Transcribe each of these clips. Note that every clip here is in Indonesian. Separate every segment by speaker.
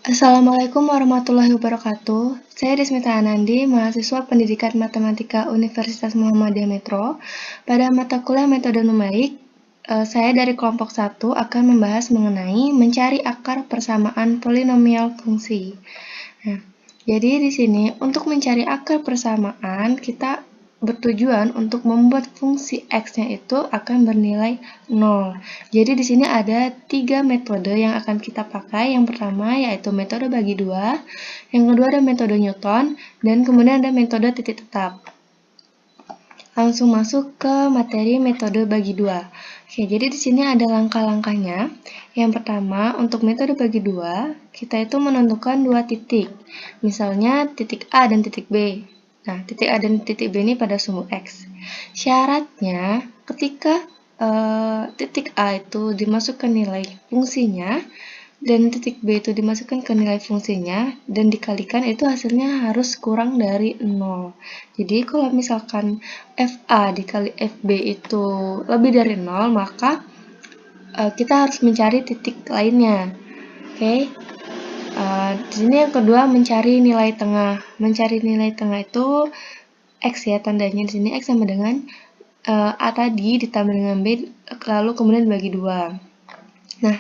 Speaker 1: Assalamualaikum warahmatullahi wabarakatuh. Saya Desmita Anandi, mahasiswa Pendidikan Matematika Universitas Muhammadiyah Metro. Pada mata kuliah metode numerik, saya dari kelompok 1 akan membahas mengenai mencari akar persamaan polinomial fungsi. Nah, jadi di sini untuk mencari akar persamaan, kita bertujuan untuk membuat fungsi x-nya itu akan bernilai 0. Jadi di sini ada 3 metode yang akan kita pakai. Yang pertama yaitu metode bagi 2, yang kedua ada metode Newton, dan kemudian ada metode titik tetap. Langsung masuk ke materi metode bagi 2. Oke, jadi di sini ada langkah-langkahnya. Yang pertama, untuk metode bagi 2, kita itu menentukan 2 titik. Misalnya titik A dan titik B. Nah, titik A dan titik B ini pada sumbu X. Syaratnya, ketika titik A itu dimasukkan nilai fungsinya, dan titik B itu dimasukkan ke nilai fungsinya, dan dikalikan itu hasilnya harus kurang dari 0. Jadi kalau misalkan FA dikali FB itu lebih dari 0, maka kita harus mencari titik lainnya. Oke. Di sini yang kedua mencari nilai tengah. Mencari nilai tengah itu X ya, tandanya di sini X sama dengan A tadi ditambah dengan B, lalu kemudian bagi 2. Nah,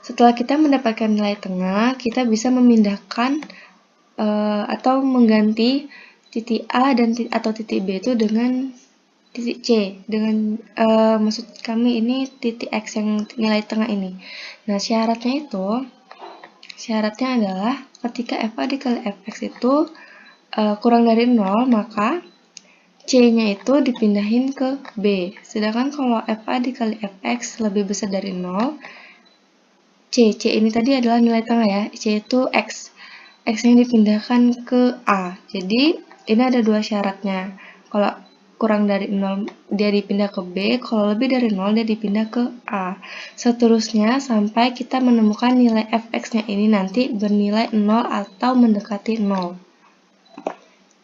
Speaker 1: setelah kita mendapatkan nilai tengah, kita bisa memindahkan atau mengganti titik A dan atau titik B itu dengan titik C. Dengan maksud kami ini titik X yang nilai tengah ini. Nah, syaratnya adalah ketika FA dikali Fx itu kurang dari 0, maka C-nya itu dipindahin ke B. Sedangkan kalau FA dikali Fx lebih besar dari 0, C ini tadi adalah nilai tengah ya, C itu X yang dipindahkan ke A. Jadi ini ada 2 syaratnya. Kalau kurang dari 0 dia dipindah ke B, kalau lebih dari 0 dia dipindah ke A. Seterusnya sampai kita menemukan nilai Fx-nya ini nanti bernilai 0 atau mendekati 0.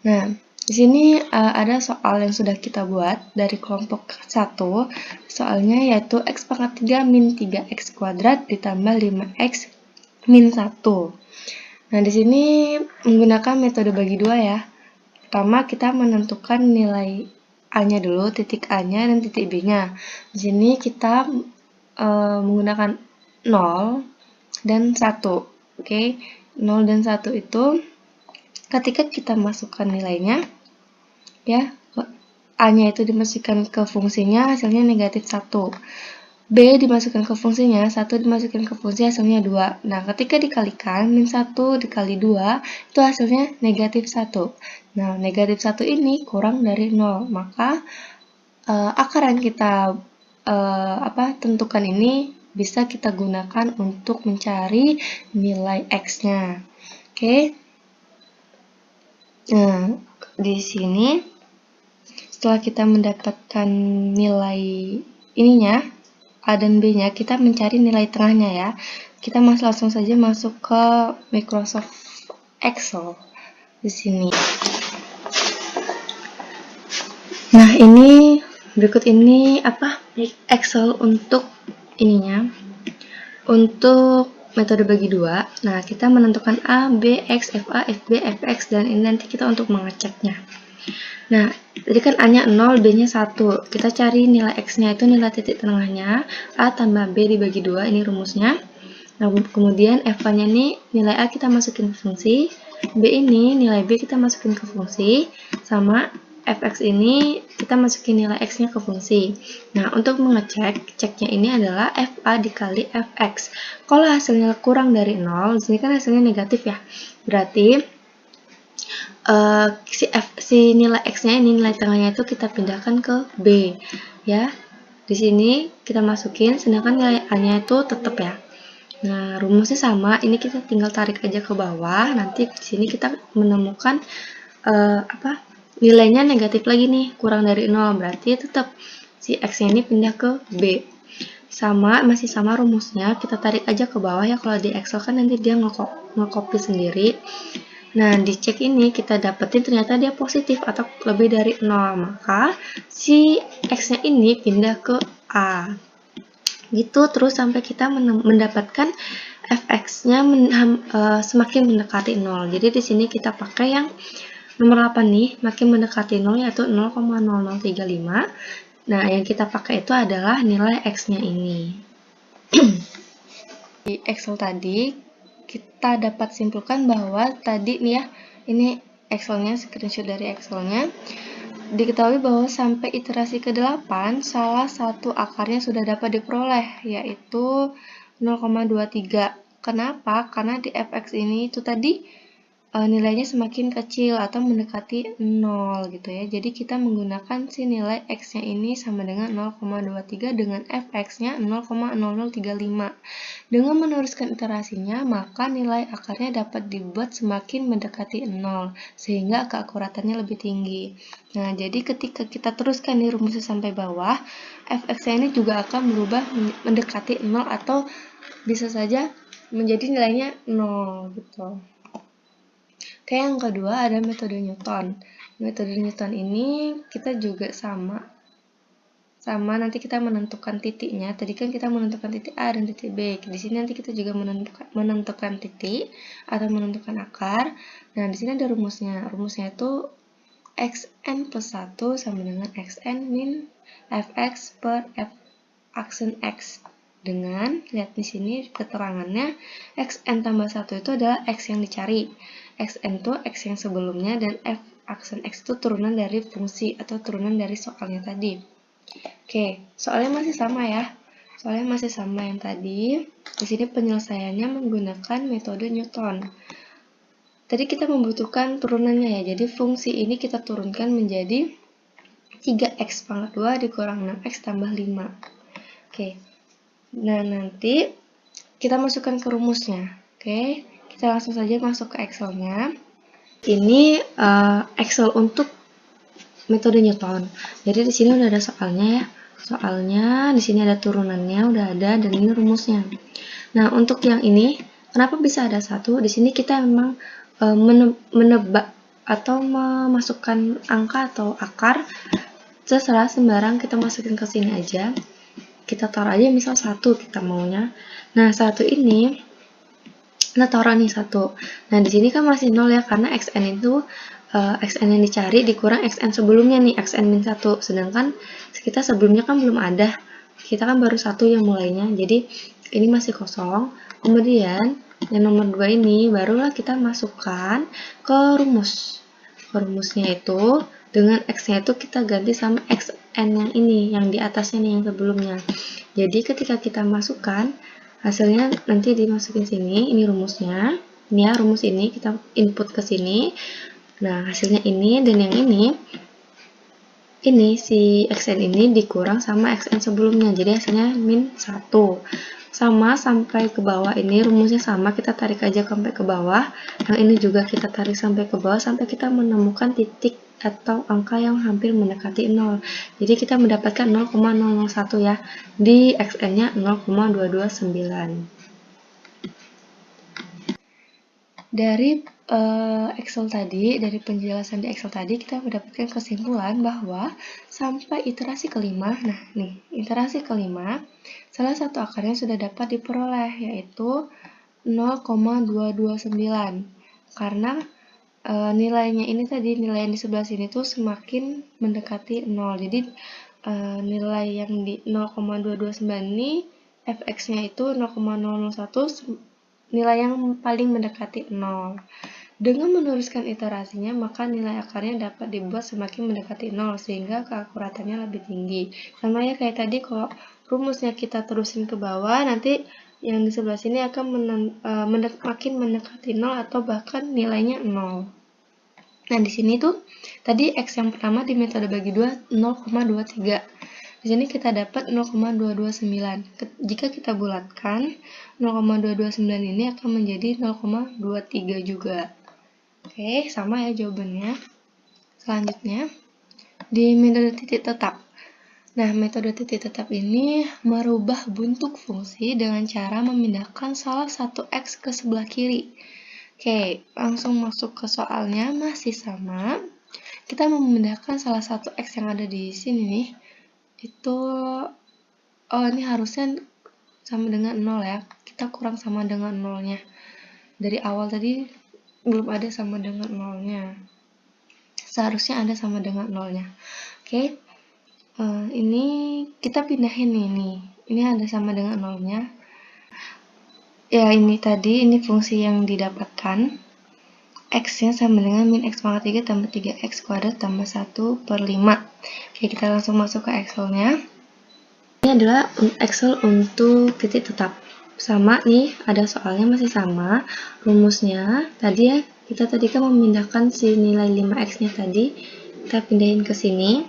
Speaker 1: Nah, di sini ada soal yang sudah kita buat dari kelompok 1. Soalnya yaitu x pangkat 3 min 3x kuadrat ditambah 5x min 1. Nah, di sini menggunakan metode bagi 2 ya. Pertama kita menentukan nilai A-nya dulu, titik A-nya dan titik B-nya. Di sini kita menggunakan 0 dan 1. Oke, 0 dan 1 itu ketika kita masukkan nilainya, ya, A-nya itu dimasukkan ke fungsinya, hasilnya negatif 1. B dimasukkan ke fungsinya, 1 dimasukkan ke fungsi, hasilnya 2. Nah, ketika dikalikan, min 1 dikali 2, itu hasilnya negatif 1. Nah, negatif 1 ini kurang dari 0, maka akar yang kita tentukan ini bisa kita gunakan untuk mencari nilai X-nya. Oke. Nah, di sini setelah kita mendapatkan nilai ininya, A dan B-nya, kita mencari nilai tengahnya ya. Kita langsung saja masuk ke Microsoft Excel di sini. Nah, ini berikut ini Excel untuk ininya. Untuk metode bagi 2, nah kita menentukan A, B, X, FA, FB, Fx, dan ini nanti kita untuk mengeceknya. Nah, tadi kan A-nya 0, B-nya 1. Kita cari nilai X-nya itu nilai titik tengahnya, A tambah B dibagi 2, ini rumusnya. Nah, kemudian FA-nya ini nilai A kita masukin ke fungsi, B ini nilai B kita masukin ke fungsi, sama Fx ini kita masukin nilai X-nya ke fungsi. Nah, untuk mengecek, ceknya ini adalah FA dikali Fx. Kalau hasilnya kurang dari 0, di sini kan hasilnya negatif ya. Berarti si nilai X-nya ini, nilai tengahnya itu kita pindahkan ke B. Ya, di sini kita masukin, sedangkan nilai A-nya itu tetap ya. Nah, rumusnya sama, ini kita tinggal tarik aja ke bawah, nanti di sini kita menemukan nilainya negatif lagi nih, kurang dari 0, berarti tetap si X-nya ini pindah ke B. Masih sama rumusnya, kita tarik aja ke bawah ya, kalau di Excel kan nanti dia nge-copy sendiri. Nah, dicek ini kita dapetin ternyata dia positif atau lebih dari 0, maka si X-nya ini pindah ke A. Gitu terus sampai kita mendapatkan fx-nya semakin mendekati 0. Jadi di sini kita pakai yang nomor 8 nih, makin mendekati 0 yaitu 0,0035. Nah, yang kita pakai itu adalah nilai x-nya ini. Di Excel tadi, kita dapat simpulkan bahwa tadi nih ya, ini Excel-nya, screenshot dari Excel-nya. Diketahui bahwa sampai iterasi ke-8, salah satu akarnya sudah dapat diperoleh, yaitu 0,23. Kenapa? Karena di fx ini itu tadi nilainya semakin kecil atau mendekati 0 gitu ya. Jadi kita menggunakan si nilai x-nya ini sama dengan 0,23 dengan fx-nya 0,0035. Dengan meneruskan iterasinya, maka nilai akarnya dapat dibuat semakin mendekati 0, sehingga keakuratannya lebih tinggi. Nah, jadi ketika kita teruskan di rumusnya sampai bawah, fx-nya ini juga akan berubah mendekati 0 atau bisa saja menjadi nilainya 0 gitu. Oke, yang kedua ada metode Newton. Metode Newton ini kita juga sama nanti kita menentukan titiknya. Tadi kan kita menentukan titik A dan titik B. Di sini nanti kita juga menentukan titik atau menentukan akar. Nah, di sini ada rumusnya. Rumusnya itu xn plus 1 sama dengan xn min fx per f aksen x. Dengan, lihat di sini keterangannya, xn tambah 1 itu adalah x yang dicari. Xn itu x yang sebelumnya, dan f aksen x itu turunan dari fungsi atau turunan dari soalnya tadi. Oke, soalnya masih sama ya. Soalnya masih sama yang tadi. Di sini penyelesaiannya menggunakan metode Newton. Tadi kita membutuhkan turunannya ya. Jadi fungsi ini kita turunkan menjadi 3x pangkat 2 dikurang 6x tambah 5. Oke. Nah, nanti kita masukkan ke rumusnya. Oke. Kita langsung saja masuk ke Excel-nya. Ini Excel untuk metode Newton. Jadi di sini udah ada soalnya ya. Soalnya di sini ada turunannya udah ada dan ini rumusnya. Nah, untuk yang ini kenapa bisa ada 1? Di sini kita memang menebak atau memasukkan angka atau akar terserah, sembarang kita masukin ke sini aja. Kita taruh aja misal 1 kita maunya. Nah, 1 ini kita taruh nih 1. Nah, di sini kan masih 0 ya, karena xn itu xn yang dicari dikurang xn sebelumnya nih, xn min 1. Sedangkan kita sebelumnya kan belum ada. Kita kan baru 1 yang mulainya. Jadi, ini masih kosong. Kemudian, yang nomor 2 ini barulah kita masukkan ke rumus. Rumusnya itu dengan x-nya itu kita ganti sama xn yang ini, yang di atasnya nih, yang sebelumnya. Jadi, ketika kita masukkan, hasilnya nanti dimasukin sini, ini rumusnya. Ini ya, rumus ini kita input ke sini. Nah, hasilnya ini dan yang ini si xn ini dikurang sama xn sebelumnya. Jadi hasilnya min 1. Sama sampai ke bawah ini rumusnya sama, kita tarik aja sampai ke bawah. Yang ini juga kita tarik sampai ke bawah sampai kita menemukan titik atau angka yang hampir mendekati 0. Jadi kita mendapatkan 0,001 ya. Di xn-nya 0,229. Dari Excel tadi, dari penjelasan di Excel tadi, kita mendapatkan kesimpulan bahwa sampai iterasi kelima, nah nih, iterasi kelima, salah satu akarnya sudah dapat diperoleh, yaitu 0,229. Karena nilainya ini tadi, nilai yang di sebelah sini tuh semakin mendekati 0. Jadi, nilai yang di 0,229 ini, fx-nya itu 0,001, nilai yang paling mendekati 0. Dengan meneruskan iterasinya, maka nilai akarnya dapat dibuat semakin mendekati 0, sehingga keakuratannya lebih tinggi. Sama ya kayak tadi, kalau rumusnya kita terusin ke bawah, nanti yang di sebelah sini akan makin mendekati 0 atau bahkan nilainya 0. Nah, di sini tuh, tadi X yang pertama di metode bagi 2, 0,23. Di sini kita dapat 0,229. Jika kita bulatkan, 0,229 ini akan menjadi 0,23 juga. Oke, sama ya jawabannya. Selanjutnya, di metode titik tetap. Nah, metode titik tetap ini merubah bentuk fungsi dengan cara memindahkan salah satu X ke sebelah kiri. Oke, langsung masuk ke soalnya, masih sama. Kita memindahkan salah satu X yang ada di sini nih. Itu, ini harusnya sama dengan 0 ya. Kita kurang sama dengan 0-nya. Dari awal tadi belum ada sama dengan 0-nya. Seharusnya ada sama dengan 0-nya. Oke. Ini kita pindahin nih. Ini ada sama dengan 0-nya. Ya, ini tadi, ini fungsi yang didapatkan. X-nya sama dengan min X pangkat 3 tambah 3X kuadrat tambah 1/5. Oke, kita langsung masuk ke Excel-nya. Ini adalah Excel untuk titik tetap. Sama nih, ada soalnya masih sama. Rumusnya, tadi ya, kita tadi kan memindahkan si nilai 5X-nya tadi, kita pindahin ke sini.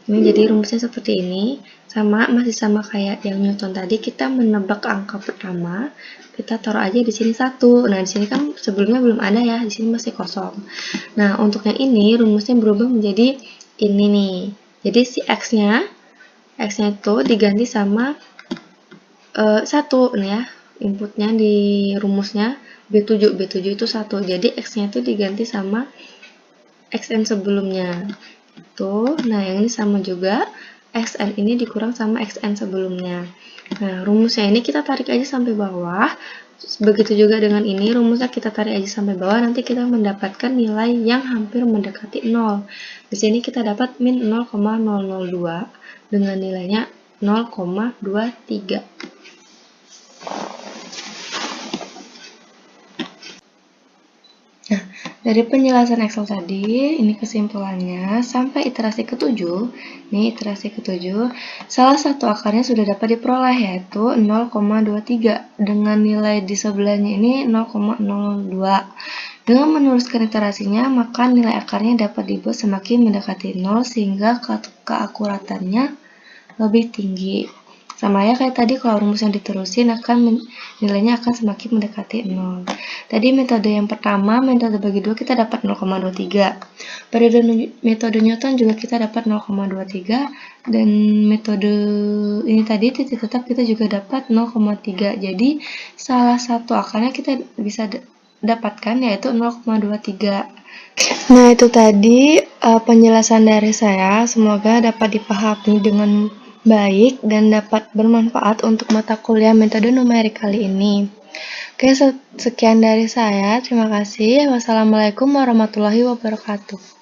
Speaker 1: Ini jadi rumusnya seperti ini. Masih sama kayak yang Newton tadi, kita menebak angka pertama, kita taruh aja di sini 1. Nah, di sini kan sebelumnya belum ada ya, di sini masih kosong. Nah, untuk yang ini rumusnya berubah menjadi ini nih. Jadi si X-nya itu diganti sama 1 nih ya. Inputnya di rumusnya B7 itu 1. Jadi X-nya itu diganti sama XN sebelumnya. Tuh, nah yang ini sama juga, XN ini dikurang sama XN sebelumnya. Nah, rumusnya ini kita tarik aja sampai bawah. Begitu juga dengan ini, rumusnya kita tarik aja sampai bawah, nanti kita mendapatkan nilai yang hampir mendekati 0. Di sini kita dapat min 0,002 dengan nilainya 0,23. Nah, dari penjelasan Excel tadi, ini kesimpulannya, sampai iterasi ke-7, nih iterasi ke-7, salah satu akarnya sudah dapat diperoleh, yaitu 0,23, dengan nilai di sebelahnya ini 0,02. Dengan meneruskan iterasinya, maka nilai akarnya dapat dibuat semakin mendekati 0, sehingga keakuratannya lebih tinggi. Sama ya kayak tadi, kalau rumus yang diterusin nilainya akan semakin mendekati 0. Tadi metode yang pertama, metode bagi 2, kita dapat 0,23. Pada metode Newton juga kita dapat 0,23. Dan metode ini tadi, titik tetap, kita juga dapat 0,3. Jadi, salah satu akarnya kita bisa dapatkan, yaitu 0,23. Nah, itu tadi penjelasan dari saya. Semoga dapat dipahami dengan baik dan dapat bermanfaat untuk mata kuliah metode numerik kali ini. Oke, sekian dari saya. Terima kasih. Wassalamualaikum warahmatullahi wabarakatuh.